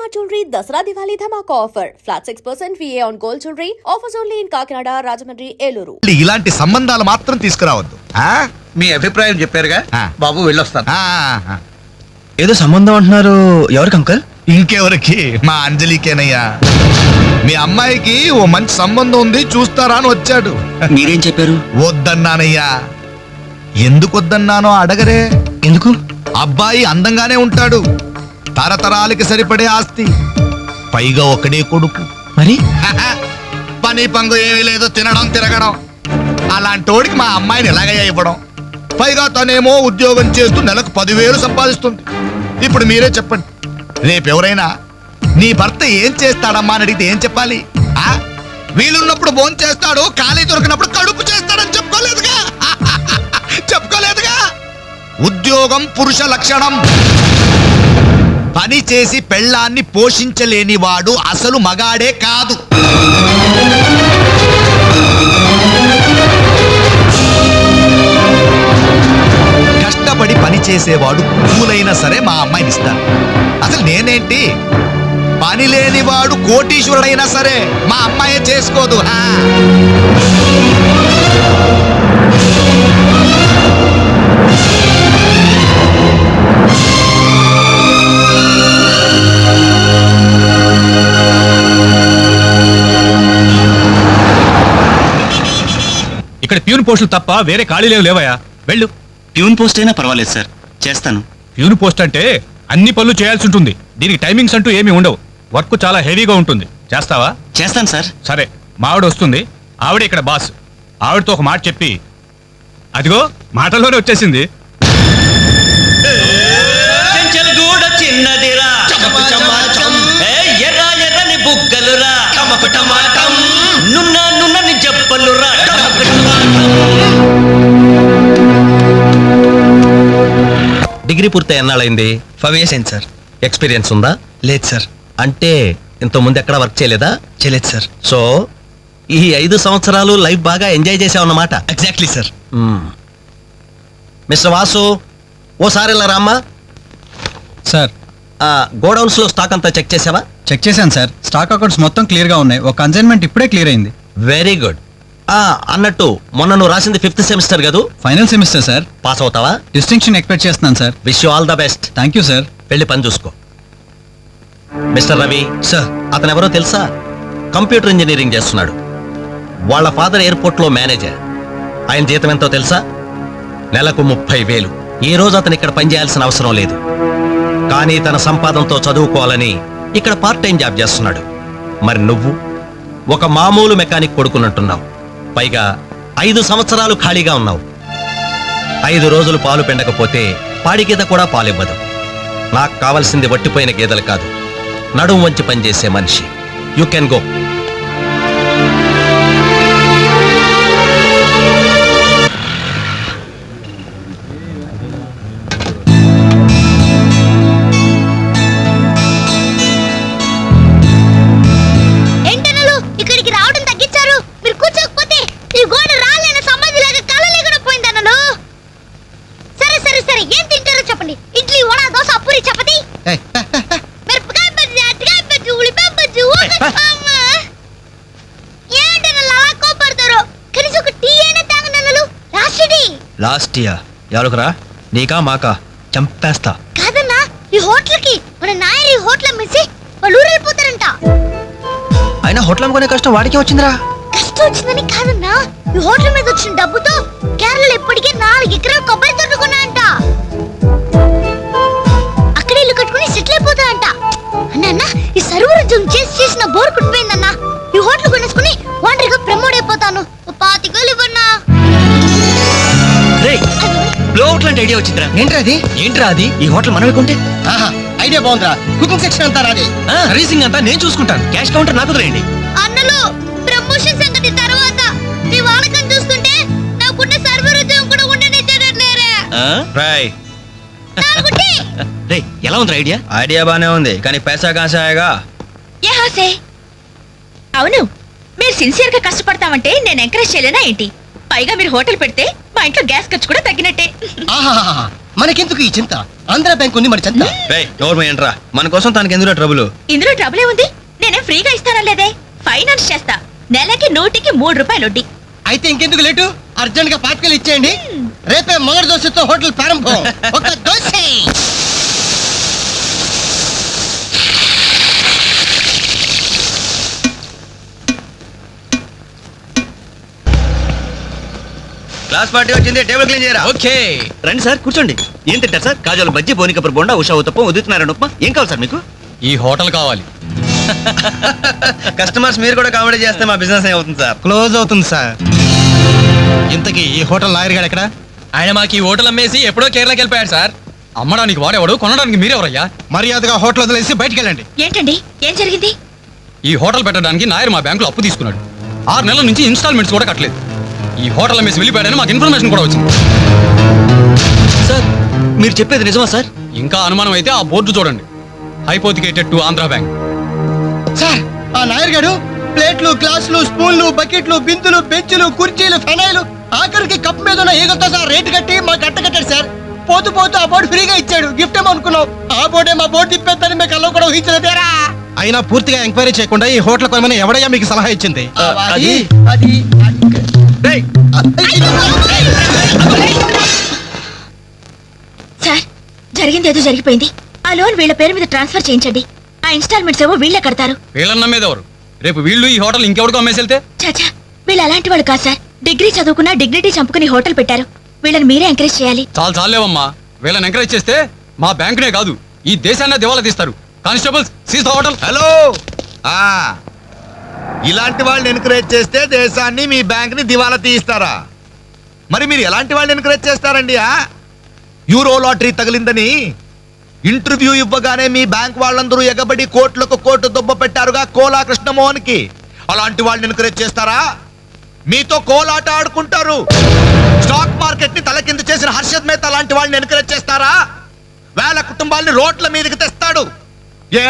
Shalimar Jewelry Dasra Diwali Dhamaka offer. Flat 6% VA on gold jewelry. Offers only in Kakinada, Rajahmundry, Eluru. ఇలాంటి సంబంధాలు మాత్రం తీసుకురావద్దు. మీ అభిప్రాయం చెప్పారుగా బాబు వెళ్ళొస్తాను. ఏదో సంబంధం అంటున్నారు, ఎవరికి అంకల్? ఇంకెవరికి? మా అంజలికేనయ్యా. మీ అమ్మాయికి ఓ మంచి సంబంధం ఉంది, చూస్తారా అని వచ్చాడు. మీరేం చెప్పారు? వద్దన్నానయ్యా. ఎందుకు వద్దన్నానో అడగరే. ఎందుకు? అబ్బాయి అందంగానే ఉంటాడు, తరతరాలకి సరిపడే ఆస్తి, పైగా ఒకడే కొడుకు. మరి పని పంగు ఏమీ లేదు, తినడం తిరగడం. అలాంటోడికి మా అమ్మాయిని ఎలాగయ్యా ఇవ్వడం? పైగా తనేమో ఉద్యోగం చేస్తూ నెలకు 10,000 సంపాదిస్తుంది. ఇప్పుడు మీరే చెప్పండి, రేపెవరైనా నీ భర్త ఏం చేస్తాడమ్మా అని అడిగితే ఏం చెప్పాలి? వీలున్నప్పుడు భోజనం చేస్తాడు, ఖాళీ దొరికినప్పుడు కడుపు చేస్తాడని చెప్పుకోలేదుగా. చెప్పుకోలేదుగా. ఉద్యోగం పురుష లక్షణం. పని చేసి పెళ్ళాన్ని పోషించలేని వాడు అసలు మగాడే కాదు. కష్టపడి పని చేసేవాడు పూలైనా సరే మా అమ్మాయిని ఇస్తాను. అసలు నేనేంటి, పని లేనివాడు కోటీశ్వరుడైనా సరే మా అమ్మాయి చేసుకోదు. ఇక్కడ ప్యూన్ పోస్టులు తప్ప వేరే ఖాళీ లేవయా, వెళ్ళు. ప్యూన్ పోస్ట్ అయినా పర్వాలేదు సార్, చేస్తాను. ప్యూన్ పోస్ట్ అంటే అన్ని పనులు చేయాల్సి ఉంటుంది. దీనికి టైమింగ్స్ అంటూ ఏమీ ఉండవు. వర్క్ చాలా హెవీగా ఉంటుంది. చేస్తావా? చేస్తాను సార్. సరే, మా ఆవిడ వస్తుంది. ఆవిడ ఇక్కడ బాస్. ఆవిడతో ఒక మాట చెప్పి, అదిగో మాటల్లోనే వచ్చేసింది. డిగ్రీ పూర్తి ఎన్నాళ్ళైంది? 5 years అయింది సార్. ఎక్స్పీరియన్స్ ఉందా? లేదు సార్. అంటే ఇంత ముందు ఎక్కడ వర్క్ చేయలేదా? చేయలేదు సార్. సో ఈ 5 సంవత్సరాలు లైఫ్ బాగా ఎంజాయ్ చేసావన్నమాట. Exactly sir. మిస్టర్ వాసు, ఓసారి ఇలా రామ్మా. సార్, గోడౌన్స్ లో స్టాక్ అంతా చెక్ చేసావా? చెక్ చేశాను సార్. స్టాక్ అకౌంట్స్ మొత్తం క్లియర్ గా ఉన్నాయి. ఒక కన్సైన్మెంట్ ఇప్పుడే క్లియర్ అయింది. Very good. అన్నట్టు మొన్న నువ్వు రాసింది 5th సెమిస్టర్ కదూ? Final semester sir. పాస్ అవుతావా? డిస్టింక్షన్ ఎక్స్పెక్ట్ చేస్తున్నాను sir. Wish you all the best. Thank you sir. వెళ్ళి పని చూసుకో. మిస్టర్ రవి సార్, అతను ఎవరో తెలుసా? కంప్యూటర్ ఇంజనీరింగ్ చేస్తున్నాడు. వాళ్ళ ఫాదర్ ఎయిర్పోర్ట్ లో మేనేజర్. ఆయన జీతం ఎంతో తెలుసా? నెలకు 30,000. ఈ రోజు అతను ఇక్కడ పని చేయాల్సిన అవసరం లేదు, కానీ తన సంపాదనతో చదువుకోవాలని ఇక్కడ పార్ట్ టైం జాబ్ చేస్తున్నాడు. మరి నువ్వు ఒక మామూలు మెకానిక్ కొడుకునంటున్నావు. పైగా 5 సంవత్సరాలు ఖాళీగా ఉన్నావు. 5 రోజులు పాలు పెండకపోతే పాడి గీత కూడా పాలివ్వదు. నాకు కావలసింది వట్టిపోయిన గీదలు కాదు, నడుము వంచి పనిచేసే మనిషి. You can go. Last year ఎవరుకురా? నీకా మాకా? చంపేస్తా. కాదన్నా, ఈ హోటల్కి మన నాయర్ ఈ హోటల్ అమ్మేసి వాళ్ళు ఊరు వెళ్ళిపోతారంట. అయినా హోటల్ అమ్ముకునే కష్టం వాడికే వచ్చిందిరా. కష్టం వచ్చిందని కాదన్నా, ఈ హోటల్ మీద వచ్చిన డబ్బుతో కేరళలో ఇప్పటికే 4 ఎకరాలు కొబ్బరి తోట కొన్నాయంట. అక్కడ ఇల్లు కట్టుకుని సెటిల్ అయిపోతాయంట. అన్న ఈ సర్వర్ ఉద్యోగం చేసిన బోర్ కుట్టిపోయిందన్నా. ఈ హోటల్ కొనేసుకుని వాండర్గా ప్రమోట్ అయిపోతాను. 25,000 ఇవ్వన్నా. ఐడియా వచ్చిందిరా. ఏంట్రా అది? ఈ హోటల్ మనమే కొంటే ఐడియా బాగుందిరా. కుకింగ్ సెక్షన్ అంతా రాదే, సర్వీసింగ్ అంతా నేను చూసుకుంటాను. క్యాష్ కౌంటర్ నాకు వదిలేయండి. అన్నలు ప్రమోషన్ సంగతి తర్వాత. మీ వాళ్ళకం చూస్తుంటే నాకున్న సర్వర్ ఉద్యోగం కూడా ఉండనిచ్చేటట్లేరే. ఎలా ఉంది ఐడియా? ఐడియా బానే ఉంది, కానీ పైసా కాసాయగా. అవును, మీరు సిన్సియర్ గా కష్టపడతామంటే నేను ఎంకరేజ్ చేయలేనా ఏంటి? పైగా మీరు హోటల్ పెడితే మా ఇంట్లో గ్యాస్ ఖర్చు కూడా తగ్గినట్టే. మనకెందుకు ఈ చింత? ఆంధ్ర బ్యాంక్ ఉంది మన చింత. నోర్మ ఏంట్రా, మన కోసం తనకి ఎందులో ట్రబుల్? ఇందులో ట్రబుల్ ఏముంది? నేనే ఫ్రీగా ఇస్తానా లేదే? ఫైనాన్స్ చేస్తా. నెలకి 100కి 3 వడ్డీ. అయితే ఇంకెందుకు లేటు? అర్జెంట్ గా పార్టికలు ఇచ్చేయండి. రేపే మొదటి దోశతో హోటల్ ప్రారంభం. ఒక దోశ. క్లాస్ పార్టీ వచ్చింది, టేబుల్ క్లీన్ చేయరా. ఓకే. రండి సార్, కూర్చోండి. ఏం తింటారు సార్? కాజాలు బజ్జీ, బోనికపూర్ బొండా, ఉషా ఉత్తప్పం, ఉదితనారాయణ ఉప్మా. ఏం కావాలి సార్ మీకు? ఈ హోటల్ కావాలి. కస్టమర్స్ మీరు కూడా కామెడీ చేస్తే మా బిజినెస్ అవుతుంది సార్. క్లోజ్ అవుతుంది సార్. ఇంతకీ ఈ హోటల్ లాయర్ గారు ఎక్కడ? ఆయన మాకు ఈ హోటల్ అమ్మేసి ఎప్పుడో కేరళకి వెళ్ళిపోయాడు సార్. అమ్మడానికి వాడేవాడు, కొనడానికి మీరెవరయ్యా? మర్యాదగా హోటల్ వదిలేసి బయటికి వెళ్ళండి. ఏంటండి, ఏం జరిగింది? ఈ హోటల్ పెట్టడానికి నాయర్ మా బ్యాంకులో అప్పు తీసుకున్నాడు. 6 నెలల నుంచి ఇన్స్టాల్మెంట్స్ కూడా కట్టలేదు. ఈ హోటల్ అమ్మేసి వెళ్ళిపోయాడని మాకు ఇన్ఫర్మేషన్ కూడా వచ్చింది. సార్ మీరు చెప్పేది నిజమా సార్? ఇంకా అనుమానం అయితే ఆ బోర్డు చూడండి, hypothecated to Andhra bank. Sir, ఆ నాయర్ గారు ప్లేట్లు, గ్లాసులు, స్పూన్లు, బకెట్లు, బిందులు, బెంచులు, కుర్చీలు, ఫెనాయిలు, ఆఖరికి కప్ మీద ఉన్న ఈగలతో సార్ రేటు కట్టి మాకు అట్ట కట్టాడు సార్. పోతూ పోతూ ఆ బోర్డు ఫ్రీగా ఇచ్చాడు. గిఫ్ట్ ఏమో అనుకున్నాం. ఆ బోర్డే మా బోర్డు తిప్పేద్దని మీకు అలా కూడా ఊహించలేదేరా? అయినా పూర్తిగా ఎంక్వైరీ చేయకుండా ఈ హోటల్ కొనమని ఎవడయ్యా మీకు సలహా ఇచ్చింది? సార్, జరిగింది ఏదో జరిగిపోయింది. ఆ లోన్ వీళ్ళ పేరు మీద ట్రాన్స్ఫర్ చేయించండి. ఆ ఇన్స్టాల్మెంట్స్ ఏమో వీళ్ళే కడతారు. వీళ్ళన్న మీద ఎవరు? రేపు వీళ్ళు ఈ హోటల్ ఇంకెవరికో అమ్మేసి వెళ్తే? చాచా, వీళ్ళు అలాంటి వాళ్ళు కాదు సార్. డిగ్రీ చదువుకున్నా డిగ్నిటీ చంపుకుని హోటల్ పెట్టారు. వీళ్ళని మీరే ఎంకరేజ్ చేయాలి. చాలేవమ్మా. వీళ్ళని ఎంకరేజ్ చేస్తే మా బ్యాంకునే కాదు, ఈ దేశాన్ని దివాలా తీస్తారు. Constables, seize the hotel. Hello, ఇలాంటి వాళ్ళని ఎంకరేజ్ చేస్తే దేశాన్ని, మీ బ్యాంక్ ని దివాలా తీయిస్తారా? మరి మీరు ఎలాంటి వాళ్ళని ఎంకరేజ్ చేస్తారండి? యూరో లాటరీ తగిలిందని ఇంటర్వ్యూ ఇవ్వగానే మీ బ్యాంక్ వాళ్ళందరూ ఎగబడి కోట్లకు కోట్లు దుబ్బ పెట్టారుగా కోలా కృష్ణమోహన్ కి. అలాంటి వాళ్ళని ఎంకరేజ్ చేస్తారా? మీతో కోలాట ఆడుకుంటారు. స్టాక్ మార్కెట్ ని తలకింద చేసిన హర్షద్ మేహతా లాంటి వాళ్ళని ఎంకరేజ్ చేస్తారా? వేల కుటుంబాలని రోడ్ల మీదకి తెస్తాడు. ఏ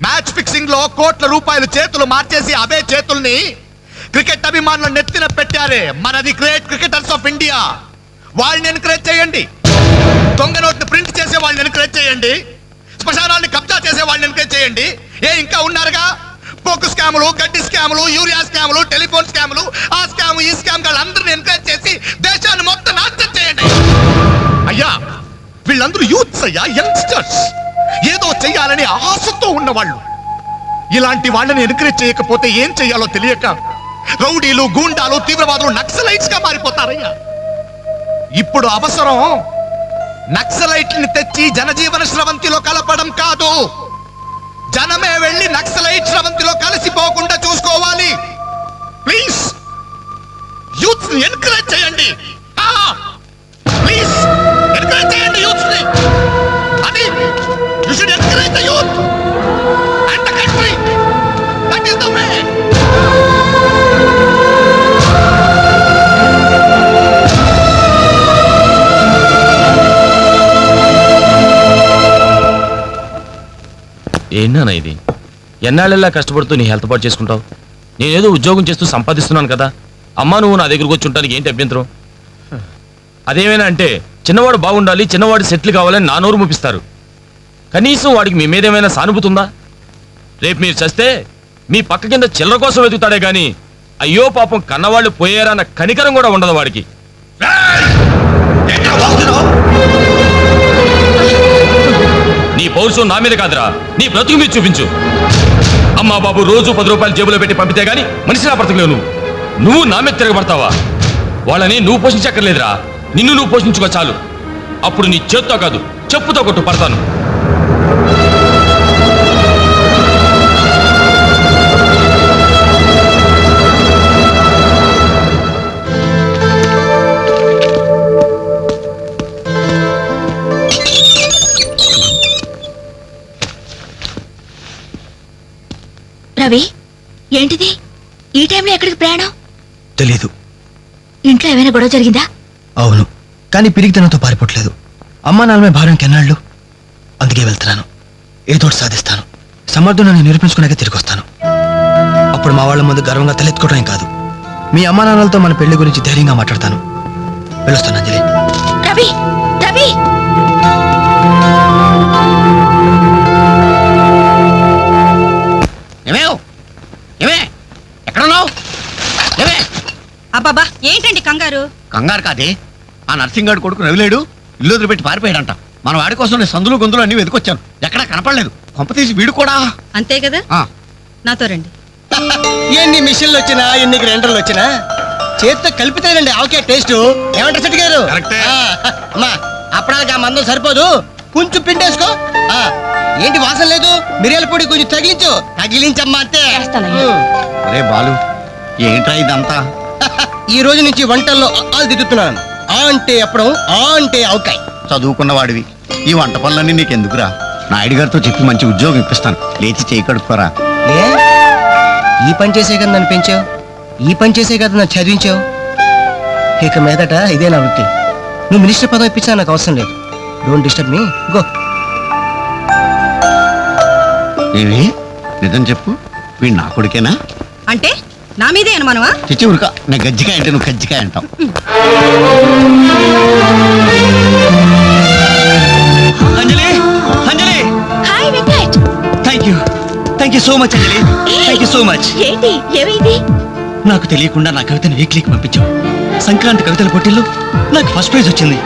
మ్యాచ్ ఫిక్సింగ్ లో కోట్ల రూపాయలు చేతులు మార్చేసి అవే చేతుల్ని క్రికెట్ అభిమానులు నెత్తిన పెట్టారే, మనది గ్రేట్ క్రికెటర్స్ ఆఫ్ ఇండియా. వాళ్ళని ఎంకరేజ్ చేయండి. దొంగ నోట్ని ప్రింట్ చేసే వాళ్ళని ఎంకరేజ్ చేయండి. శ్మశానాన్ని కబ్జా చేసే వాళ్ళని ఎంకరేజ్ చేయండి. ఇంకా ఉన్నారుగా పోకు స్కాములు, గడ్డి స్కాములు, యూరియా స్కాములు, టెలిఫోన్ స్కాములు, ఆ స్కామ్ ఈ స్కామ్ అందరిని ఎంకరేజ్ చేసి దేశాన్ని మొత్తం నాశనం చేయండి. అయ్యా, వీళ్ళందరూ యూత్స్ అయ్యా, యంగ్స్టర్స్, ఏదో చెయ్యాలని ఆశతో ఉన్నవాళ్ళు. ఇలాంటి వాళ్ళని ఎంకరేజ్ చేయకపోతే ఏం చెయ్యాలో తెలియక రౌడీలు, గూండాలు, తీవ్రవాదులు, నక్సలైట్స్ గా మారిపోతారయ్యా. ఇప్పుడు అవసరం నక్సలైట్ని తెచ్చి జనజీవన స్రవంతిలో కలపడం కాదు, జనమే వెళ్ళి నక్సలైట్ స్రవంతిలో కలిసిపోకుండా చూసుకోవాలి. ప్లీజ్ యూత్ ని ఎంకరేజ్ చేయండి. ప్లీజ్ ఎంకరేజ్ చేయండి యూత్ ని. అది you should encourage the youth and the country. That is the way. ఏంటన్నా ఇది? ఎన్నాళ్ళెల్లా కష్టపడుతూ నీ హెల్త్ పాటు చేసుకుంటావు? నేనేదో ఉద్యోగం చేస్తూ సంపాదిస్తున్నాను కదా. అమ్మా నువ్వు నా దగ్గరకు వచ్చి ఉంటానికి ఏంటి అభ్యంతరం? అదేమైనా అంటే చిన్నవాడు బాగుండాలి, చిన్నవాడు సెటిల్ కావాలని నా నోరు ముపిస్తారు. కనీసం వాడికి మీ మీద ఏమైనా సానుభూతి ఉందా? రేపు మీరు చస్తే మీ పక్క కింద చిల్లర కోసం వెతుకుతాడే గాని అయ్యో పాపం కన్నవాళ్ళు పోయారన్న కనికరం కూడా ఉండదు వాడికి. నీ పౌరుషం నా మీద కాదురా, నీ బ్రతుకు మీద చూపించు. అమ్మా బాబు రోజు 10 రూపాయలు జేబులో పెట్టి పంపితే గానీ మనిషిలా బ్రతకలేవు. నువ్వు నా మీద తిరగబడతావా? వాళ్ళని నువ్వు పోషించక్కర్లేదురా, నిన్ను నువ్వు పోషించుకో చాలు. అప్పుడు నీ చేత్తో కాదు చెప్పుతో కొట్టు పడతాను. రవి, ఏంటిది ఈ టైంలో ఎక్కడికి ప్రయాణం? తెలీదు. ఇంట్లో ఏమైనా గొడవ జరిగిందా? అవును, కానీ పిరిగితనంతో పారిపోవట్లేదు. అమ్మా నాన్నమే భారం కెన్నాళ్ళు. అందుకే వెళ్తున్నాను. ఏదోటి సాధిస్తాను. సమర్థుని నిరూపించుకున్నాక తిరిగి వస్తాను. అప్పుడు మా వాళ్ళ ముందు గర్వంగా తలెత్తుకోవడం కాదు, మీ అమ్మా నాన్నలతో మన పెళ్లి గురించి ధైర్యంగా మాట్లాడతాను. వెళ్ళొస్తాను అంజలి. రవి, రవి. అబ్బాబా ఏంటండి కంగారు? కంగారు కాదే, ఆ నర్సింగ్ గారి కొడుకు రవిలేడు ఇల్లు వదిలిపెట్టి పారిపోయాడంట. మన వాడి కోసం నేను సందులు గొంతులు అన్ని వెతుకొచ్చాను, ఎక్కడా కనపడలేదు. కొంపతీసి వీడు కూడా. అంతే కదా, ఆ. నాతో రండి. ఎన్ని మిషన్లు వచ్చినా ఎన్ని గ్రైండర్లు వచ్చినా చేతితో కలిపితేనండి ఆవకే టేస్ట్. ఏమంటారు శెట్టి గారు? కరెక్టే. అమ్మా అప్పడానికి ఆ మందం సరిపోదు, కొంచెం పిండేసుకో. ఏంటి వాసన లేదు? మిరియాల పొడి కొంచెం తగిలించమ్మా అంతే. అరే బాలు, ఏంట్రా ఇదంతా? ఈ రోజు నుంచి వంటల్లో ఆలు దిద్దుతున్నాను. ఆ అంటే అప్పడం, ఆ అంటే ఆవకాయ. చదువుకున్న వాడివి, ఈ వంట పనులన్నీ నీకెందుకురా? నాయుడు గారితో చెప్పి మంచి ఉద్యోగం ఇప్పిస్తాను, లేచి చేయి కడుక్కోరా. ఏ? ఈ పని చేసే కదా నన్ను పెంచావు, ఈ పని చేసే కదా నన్ను చదివించావు. ఇక మీదట ఇదే నా వృత్తి. నువ్వు మినిస్టర్ పదవి ఇప్పించా నాకు అవసరం లేదు. Don't disturb me, go. ఏమి నిజం చెప్పు, వీడు నా కొడుకేనా? అంటే నా మీదే అనుమానమా? చిచ్చి ఉరుక, నేను గజ్జికాయ అంటే నువ్వు కజ్జికాయ అంటావు. Anjali, Anjali, hi Venkat. Thank you so much Anjali, thank you so much. ఏంటి ఏమైంది? నాకు తెలియకుండా నా కవితను వీక్లీకి పంపించావు. సంక్రాంతి కవితల పోటీల్లో నాకు ఫస్ట్ ప్రైజ్ వచ్చింది.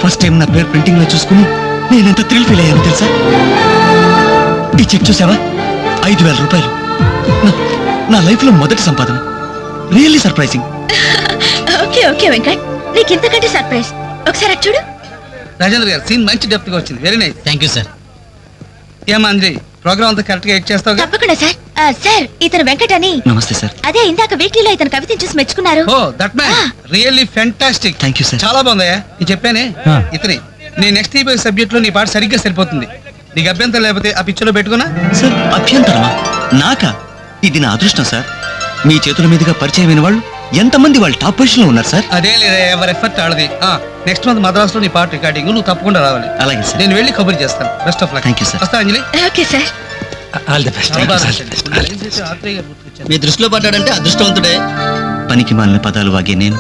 ఫస్ట్ టైం నా పేరు ప్రింటింగ్ లో చూసుకుని నేనెంత థ్రిల్ ఫీల్ అయ్యాను తెలుసా? ఈ చెక్ చూసావా? 5,000 రూపాయలు. నా లైఫ్ లో మొదటి సంపాదన. Really surprising. Okay okay Venkat, నీకు ఇంతకంటే సర్ప్రైజ్. ఒకసారి అటు చూడు. రాజేంద్ర గారు సీన్ మంచి డెప్త్ గా వచ్చింది, very nice. Thank you sir. ఏమా అంజలి, ప్రోగ్రామ్ అంతా కరెక్ట్ గా ఎడ్ చేస్తావు? తప్పకుండా సార్. సార్ ఇతను వెంకట్ అని. నమస్తే సార్. అదే ఇందాక వీక్లీలో ఇతను కవితను చూసి మెచ్చుకున్నారు. Oh that man really fantastic. Thank you sir. చాలా బాగుందయ్యా. నేను చెప్పానే ఇతని నీ నెక్స్ట్ ఈబై సబ్జెక్ట్ లో నీ పాట సరిగ్గా సరిపోతుంది. నీకు అభ్యంతరం లేకపోతే ఆ పిక్చర్ లో పెట్టుకున్నా. సార్ అభ్యంతరమా? నాకా? ఇది నా అదృష్టం సార్. మీ చేతుల మీదుగా పరిచయమైన వాళ్ళు ఎంతమంది వాళ్ళు టాప్ పొజిషన్ లో ఉన్నారు సార్. అదే లేదా, ఎవరి ఎఫర్ట్ ఆడది. నెక్స్ట్ మంత్ మద్రాసులో నీ పాట రికార్డింగ్, నువ్వు తప్పకుండా రావాలి. అలాగే సార్. నేను వెళ్ళి కబుర్ చేస్తాను. Best of luck. Thank you sir. వస్తా Anjali. Okay sir. All the best. మీ దృష్టిలో పడ్డాడంటే అదృష్టవంతుడే. పనికి మాలిన పదాలు వాగే నేను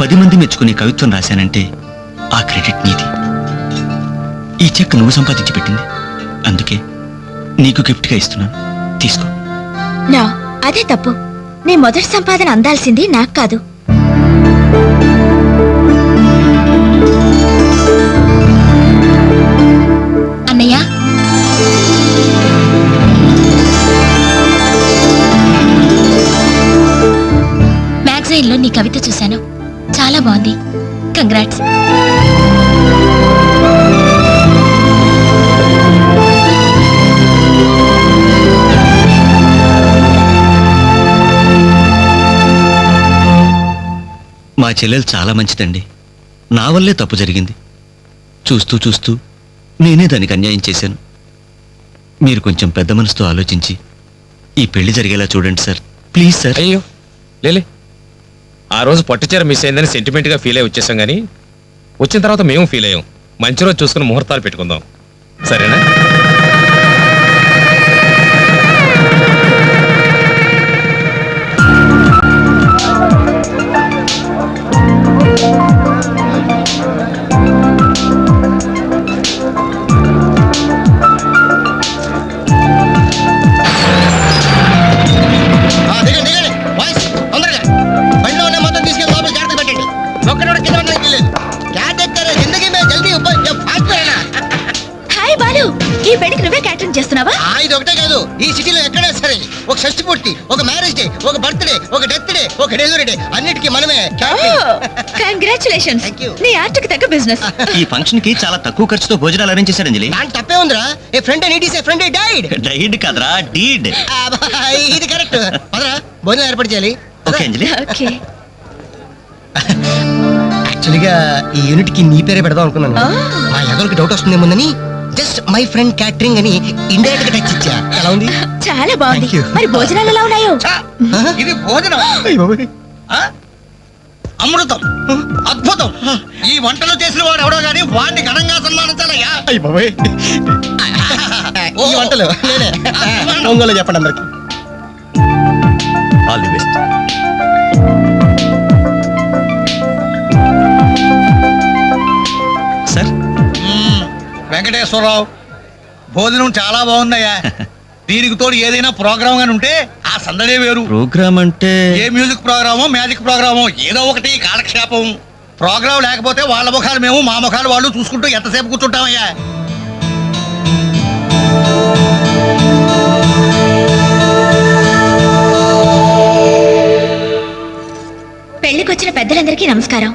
10 మంది మెచ్చుకునే కవిత్వం రాశానంటే ఆ క్రెడిట్ నీది. ఈ చెక్ నువ్వు సంపాదించి పెట్టింది, అందుకే నీకు గిఫ్ట్ గా ఇస్తున్నాను, తీసుకో. నా అదే తప్పు. నీ మొదటి సంపాదన అందాల్సింది నాకు కాదు. అన్నయ్య, మ్యాగజైన్ లో నీ కవిత చూశాను, చాలా బాగుంది. కంగ్రాట్స్. మా చెల్లెలు చాలా మంచిదండి. నా వల్లే తప్పు జరిగింది. చూస్తూ చూస్తూ నేనే దానికి అన్యాయం చేశాను. మీరు కొంచెం పెద్ద మనసుతో ఆలోచించి ఈ పెళ్లి జరిగేలా చూడండి సార్, ప్లీజ్ సార్. అయ్యో లేలే, ఆ రోజు పట్టుచీర మిస్ అయిందని సెంటిమెంట్ గా ఫీల్ అయి వచ్చేసాం, కానీ వచ్చిన తర్వాత మేము ఫీల్ అయ్యాం. మంచి రోజు చూసుకుని ముహూర్తాలు పెట్టుకుందాం, సరేనా? హాయ్ బాలు, ఈ పెళ్లికి నువ్వే క్యాటరింగ్ చేస్తున్నావా? ఇది ఒకటే కాదు, ఈ సిటీలో ఎక్కడైనా సరే ఒక షష్టి పూర్తి, ఒక మ్యారేజ్ డే, ఒక బర్త్డే, ఒక డెత్ డే, ఒక డెలివరీ డే, అన్నిటికీ మనమే. కంగ్రాచులేషన్స్, నీ ఆర్ట్కి తగ్గ బిజినెస్. ఈ ఫంక్షన్ కి చాలా తక్కువ ఖర్చుతో భోజనాలు అరేంజ్ చేశారు అంజలి. దాని తప్పే ఉందిరా. A friend need is a friend died. Died కాదురా, డీడ్. ఇది కరెక్ట్. పదరా భోజనం ఏర్పాటు చేయాలి. ఓకే అంజలి. ఓకే. యాక్చువల్గా ఈ యూనిట్ కి నీ పేరే పెడదాం అనుకున్నాను. మా ఎగలకి డౌట్ వస్తుందేమోనని జస్ట్ మై ఫ్రెండ్ క్యాటరింగ్ అని ఇండైరెక్ట్ గా టచ్ ఇచ్చా. ఎలా ఉంది? చాలా బాగుంది. Thank you. మరి భోజనాలు ఎలా ఉన్నాయో? ఇది భోజనం, అమృతం, అద్భుతం. ఈ వంటలు చేసిన వాడు ఎవడో గానీ వాడిని ఘనంగా సన్మానించాలయ్యా. ఈ వంటలు నేనే. ఒంగోలు చెప్పండి అందరికి. All the best. Sir Venkateswara Rao, భోజనం చాలా బాగుందయ్యా. దీనికి తోడు ఏదైనా ప్రోగ్రామ్ గాని ఉంటే ఆ సందడే వేరు. ప్రోగ్రామ్ అంటే ఏ మ్యూజిక్ ప్రోగ్రామో మ్యాజిక్ ప్రోగ్రామో ఏదో ఒకటి కాలక్షేపం. ప్రోగ్రామ్ లేకపోతే వాళ్ళ ముఖాలు మేము, మా ముఖాలు వాళ్ళు చూసుకుంటూ ఎంతసేపు కూర్చుంటామయ్యా? పెళ్లికొచ్చిన పెద్దలందరికీ నమస్కారం.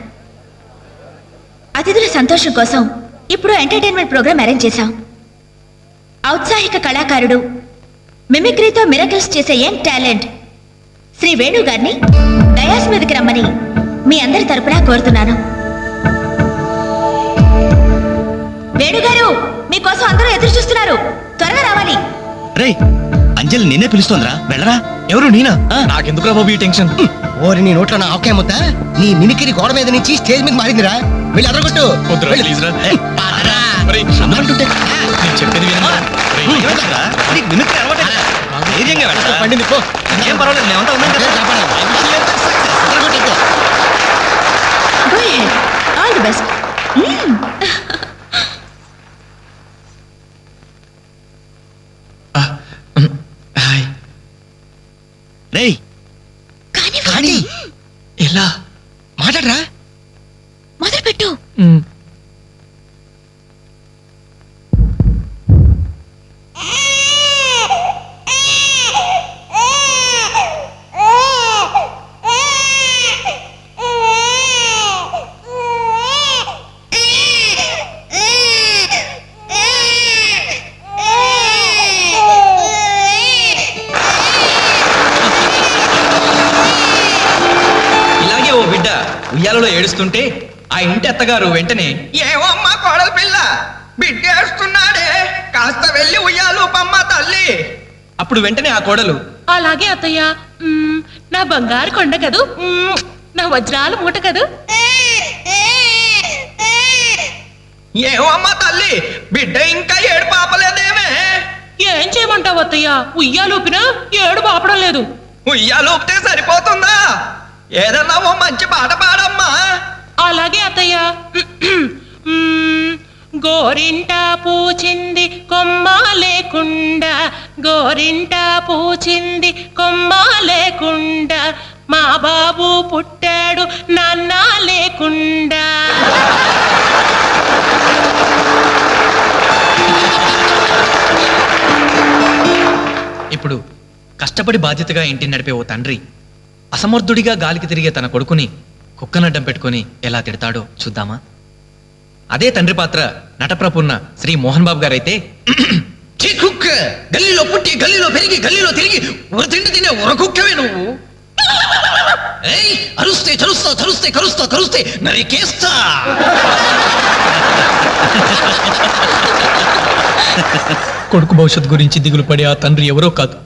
అతిథుల సంతోషం కోసం ఇప్పుడు ఎంటర్టైన్మెంట్ ప్రోగ్రామ్ అరేంజ్ చేశాం. ఔత్సాహిక కళాకారుడు, మిమిక్రీతో మిరకల్స్ చేసే యంగ్ టాలెంట్ శ్రీ వేణు గారిని డయాస్ మీదకి రమ్మని మీ అందరి తరపున కోరుతున్నాను. వేణు గారు, మీకోసం అందరూ ఎదురు చూస్తున్నారు, త్వరగా రావాలి. రే అంజలి నిన్నే పిలుస్తోందిరా, వెళ్ళరా. ఎవరు నేనా? నాకెందుకురా బాబు ఈ టెన్షన్? ఓరి నీ నోట్లో నా ఆవకాయ ముద్ద, నీ మిమిక్రీ గోడ మీద నుంచి స్టేజ్ మీద మారిందిరా. వెళ్ళి అదరగొట్టు. వద్దురా, ప్లీజ్ రా. ఒరేయ్, అమ్మలంటుంటే నేను చెప్పేది వినరా? ధైర్యంగా వెళ్ళరా. పండింది పో. ఏం పర్వాలేదు, మేమంతా ఉన్నాం కదా. అదరగొట్టేద్దు. Go ahead. All the best. రేయ్ కానీ ఎలా మాట్లాడరా. మొదలుపెట్టు. ఇలాగే ఓ బిడ్డ ఉయ్యాలలో ఏడుస్తుంటే ఆ ఇంటి అత్తగారు వెంటనే, ఏమో అమ్మా కోడల పిల్ల బిడ్డేస్తున్నాడే, కాస్త వెళ్ళి ఉయ్యాలు పమ్మ తల్లి. అప్పుడు వెంటనే ఆ కోడలు, అలాగే అత్తయ్య. నా బంగారు కొండ కదూ, నా వజ్రాల మూట కదూ. ఏమో అమ్మా తల్లి, బిడ్డ ఇంకా ఏడు పాపలేదేమే. ఏం చేయమంటావు అత్తయ్య, ఉయ్యాలూపినా ఏడు పాపడం లేదు. ఉయ్యాలు ఊపితే సరిపోతుందా? ఏదన్నా ఓ మంచి పాట పాడమ్మా. అలాగే అత్తయ్య. గోరింట పూచింది కొమ్మ లేకుండా, గోరింట పూచింది కొమ్మ లేకుండా, మా బాబు పుట్టాడు నాన్న లేకుండా. ఇప్పుడు కష్టపడి బాధ్యతగా ఇంటిని నడిపే ఓ తండ్రి అసమర్థుడిగా గాలికి తిరిగే తన కొడుకుని కుక్కనడ్డం పెట్టుకుని ఎలా తిడతాడో చూద్దామా? అదే తండ్రి పాత్ర నటప్రపున్న శ్రీ మోహన్ బాబు గారైతే, ఛీ కుక్క, గల్లీలో పుట్టి గల్లీలో పెరిగి గల్లీలో తిరిగి ఉరతిండి తినే ఉరకుక్కవే నువ్వు. ఏయ్, అరుస్తే చరుస్తా, చరుస్తే కరుస్తా, కరుస్తే నరికేస్తా. కొడుకు భవిష్యత్ గురించి దిగులు పడే ఆ తండ్రి ఎవరో కాదు,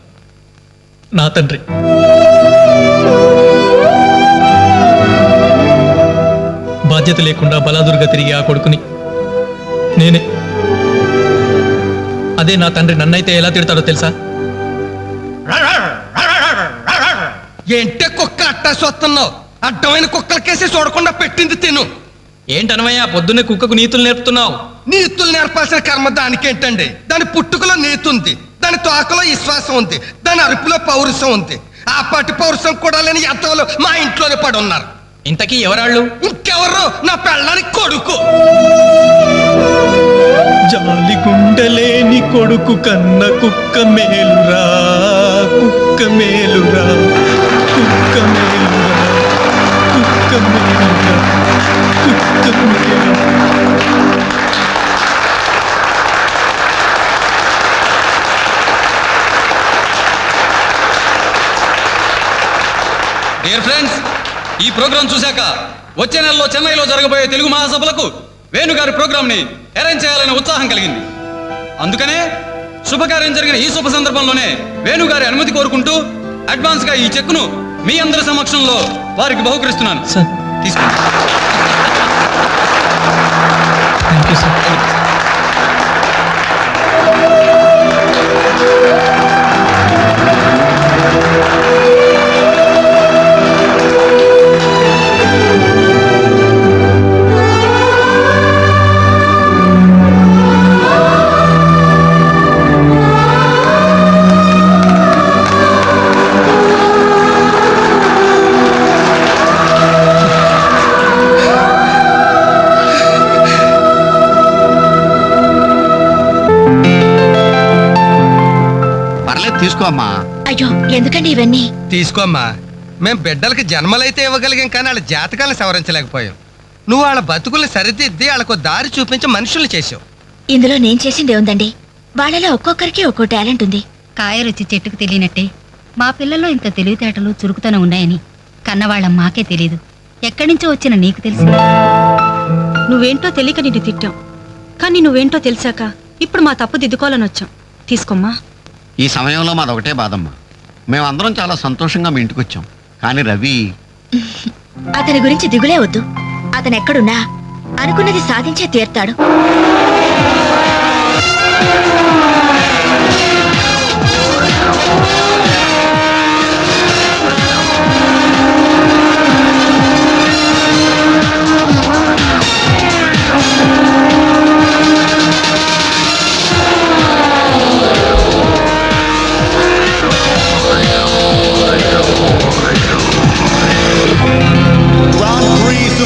నా తండ్రి. బాధ్యత లేకుండా బలాదురుగా తిరిగే ఆ కొడుకుని నేనే. అదే నా తండ్రి నన్నైతే ఎలా తిడతాడో తెలుసా? ఏంటే కుక్క అట్టా చూస్తున్నావు? అడ్డమైన కుక్కలకేసి చూడకుండా పెట్టింది తిను. ఏంటనవయ్యా పొద్దున్నే కుక్కకు నీతులు నేర్పుతున్నావు? నీతులు నేర్పాల్సిన కర్మ దానికేంటండి? దాని పుట్టుకలో నీతి ఉంది, దాని తోకలో విశ్వాసం ఉంది, దాని అరుపులో పౌరుషం ఉంది. ఆ పాటి పౌరుషం కూడా లేని ఎంతలో మా ఇంట్లోనే పడి ఉన్నారు. ఇంతకీ ఎవరాళ్ళు? ఇంకెవరు? నా పెళ్ళానికి కొడుకు. జాలి గుండెలేని కొడుకు కన్న కుక్క మేలురా, కుక్క మేలురా, కుక్క మేలురా, కుక్క మేలురా, కుక్క మేలురా. డియర్ ఫ్రెండ్స్, ఈ ప్రోగ్రాం చూశాక వచ్చే నెలలో చెన్నైలో జరగబోయే తెలుగు మహాసభలకు వేణుగారి ప్రోగ్రామ్ ని అరేంజ్ చేయాలనే ఉత్సాహం కలిగింది. అందుకనే శుభకార్యం జరిగిన ఈ శుభ సందర్భంలోనే వేణుగారి అనుమతి కోరుకుంటూ అడ్వాన్స్ గా ఈ చెక్కును మీ అందరి సమక్షంలో వారికి బహుకరిస్తున్నాను. తీసుకోండి. పర్లేదు తీసుకో అమ్మా. అయ్యో ఎందుకండి ఇవన్నీ? తీసుకోమ్మా. మేం బిడ్డలకి జన్మలైతే ఇవ్వగలిగాం కానీ వాళ్ళ జాతకాలను సవరించలేకపోయాం. నువ్వు వాళ్ళ బతుకుల్ని సరిదిద్ది వాళ్ళకు దారి చూపించి మనుషుల్ని చేసావు. ఇందులో నేను చేసింది ఏముందండి? వాళ్ళలో ఒక్కొక్కరికి ఒక్కో టాలెంట్ ఉంది. కాయ రుచి చెట్టుకు తెలియనట్టే మా పిల్లల్లో ఇంత తెలివితేటలు చురుకుతనం ఉన్నాయని కన్నవాళ్ళం మాకే తెలియదు. ఎక్కడి నుంచో వచ్చిన నీకు తెలిసి నువ్వేంటో తెలియక నిన్ను తిట్టాం, కానీ నువ్వేంటో తెలిసాక ఇప్పుడు మా తప్పు దిద్దుకోవాలని వచ్చాం. తీసుకోమ్మా. ఈ సమయంలో మాదొకటే బాధమ్మా. మేమందరం చాలా సంతోషంగా మీ ఇంటికి వచ్చాం. కానీ రవి అతని గురించి దిగులే వద్దు. అతను ఎక్కడున్నా అనుకున్నది సాధించే తీర్తాడు.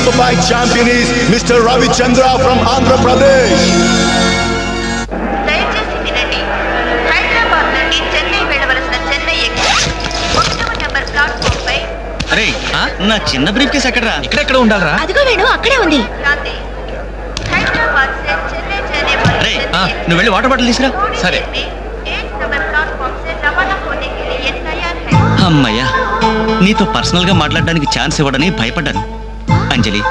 Superbike champion is Mr. Ravi Chandra from Andhra Pradesh. దయచేసి వినండి. హైదరాబాద్ నుండి చెన్నై వెళ్ళవలసిన చెన్నై ఎక్స్ప్రెస్ 1వ నెంబర్ ప్లాట్ఫామ్ పై. అరే నా చిన్న బ్రీఫ్ కేసు ఎక్కడరా? ఇక్కడెక్కడ ఉండాలరా? అదిగో వేణు అక్కడే ఉంది. అరే నువ్వు వెళ్ళి వాటర్ బాటిల్ తీసురా. సరే. అమ్మయ్యా, నీతో పర్సనల్ గా మాట్లాడడానికి ఛాన్స్ ఇవ్వడని భయపడ్డాను. అంజలి,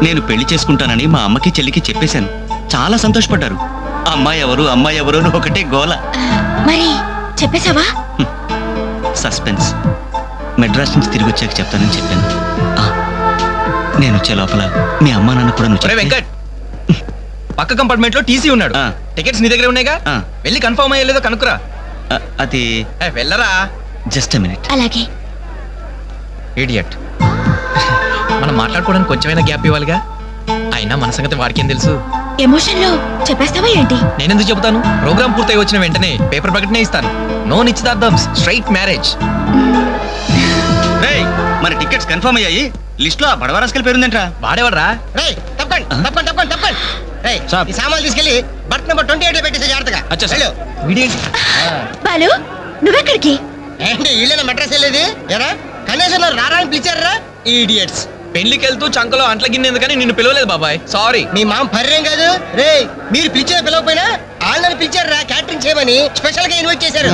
నేను పెళ్లి చేసుకుంటానని మా అమ్మకి చెల్లికి చెప్పేశాను. చాలా సంతోషపడ్డారు. అమ్మాయి ఎవరు అని ఒకటే గోల. మరి చెప్పేశావా? సస్పెన్స్. మెడ్రాస్ నుంచి తిరిగి వచ్చాక చెప్తానని చెప్పాను. నేను వచ్చే లోపల మీ అమ్మా నాన్న కూడా నువ్వు వెంకట్ పక్క కంపార్ట్మెంట్ లో టీసీ ఉన్నాడు. టికెట్స్ నీ దగ్గర ఉన్నాయిగా, వెళ్ళి కన్ఫర్మ్ అయ్యలేదో కనుక్కురా. అది వెళ్ళరా. Just minute. అలాగే. ఇడియట్. మనం మాట్లాడుకోవడానికి కొంచెమైనా గ్యాప్ ఇవ్వాలిగా. అయినా మన సంగతి వాడికేం తెలుసు? ఎమోషన్ లో చెప్పేస్తావా ఏంటి? నేనెందుకు చెబుతాను? ప్రోగ్రామ్ పూర్తయి వచ్చిన వెంటనే పేపర్ ప్రకటనే ఇస్తాను. నో నిశ్చితార్థం, స్ట్రైట్ మ్యారేజ్. మరి టికెట్స్ కన్ఫర్మ్ అయ్యాయి. లిస్ట్ లో ఆ బడవరాస్కల్ పేరుందేంట్రా? వాడేవాడ్రా? ఈ సామాన్లు తీసుకెళ్లి బర్త్ నెంబర్ 28 పెట్టేసే జాగ్రత్తగా. బాలు నువ్వెక్కడికి? ఏంటి వీళ్ళైనా మెడ్రాస్ వెళ్ళేది? ఎరా కనీసం రారా అని పిలిచారా? ఈడియట్స్. పెళ్లికి వెళ్తూ చంకలో అంట్ల గిన్నెందుకని నిన్ను పిలవలేదు బాబాయ్. సారీ. మీ మామ పర్యం కాదు రే. మీరు పిలిచిన పిలవపోయినా వాళ్ళని పిలిచారా క్యాటరింగ్ చేయమని స్పెషల్ గా ఇన్వైట్ చేశారు.